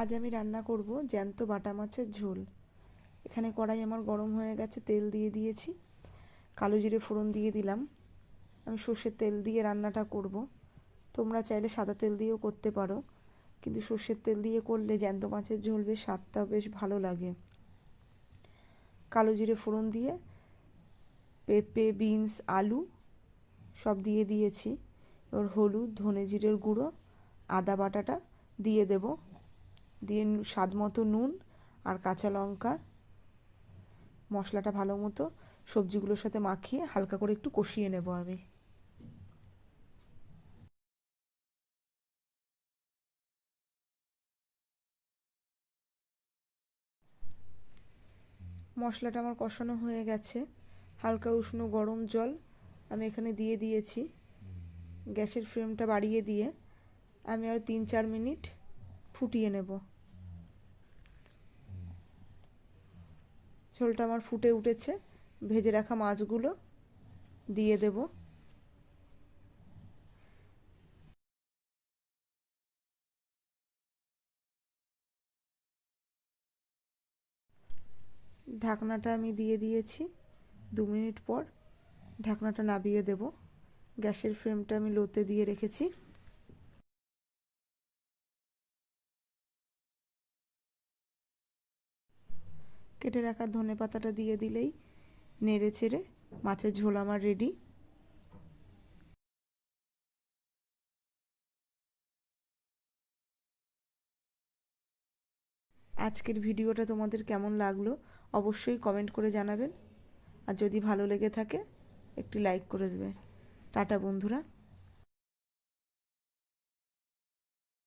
আজ আমি রান্না করব জ্যান্ত বাটা মাছের ঝোল। এখানে কড়াই আমার গরম হয়ে গেছে, তেল দিয়ে দিয়েছি, কালো জিরে ফোড়ন দিয়ে দিলাম। আমি সর্ষের তেল দিয়ে রান্নাটা করব। তোমরা চাইলে সাদা তেল দিয়েও করতে পারো, কিন্তু সর্ষের তেল দিয়ে করলে জ্যান্ত মাছের ঝোল বেশ স্বাদটা বেশ ভালো লাগে। কালো জিরে ফোড়ন দিয়ে পেঁপে, বিনস, আলু সব দিয়ে দিয়েছি। এবার হলুদ, ধনে জিরের গুঁড়ো, আদা বাটাটা দিয়ে দেব, দিয়ে স্বাদ মতো নুন আর কাঁচা লঙ্কা, মশলাটা ভালো মতো সবজিগুলোর সাথে মাখিয়ে হালকা করে একটু কষিয়ে নেব আমি। মশলাটা আমার কষানো হয়ে গেছে। হালকা উষ্ণ গরম জল আমি এখানে দিয়ে দিয়েছি। গ্যাসের ফ্লেমটা বাড়িয়ে দিয়ে আমি আরও 3-4 মিনিট ফুটিয়ে নেব। ঝোলটা আমার ফুটে উঠেছে, ভেজে রাখা মাছগুলো দিয়ে দেব। ঢাকনাটা আমি দিয়ে দিয়েছি। 2 মিনিট পর ঢাকনাটা নামিয়ে দেব। গ্যাসের ফ্লেমটা আমি লোতে দিয়ে রেখেছি। কেটে রাখা ধনেপাতাটা দিয়ে দিলেই নেড়ে চেড়ে মাছের ঝোল আমার রেডি। আজকের ভিডিওটা তোমাদের কেমন লাগলো অবশ্যই কমেন্ট করে জানাবেন, আর যদি ভালো লেগে থাকে একটি লাইক করে দেবে। টাটা বন্ধুরা।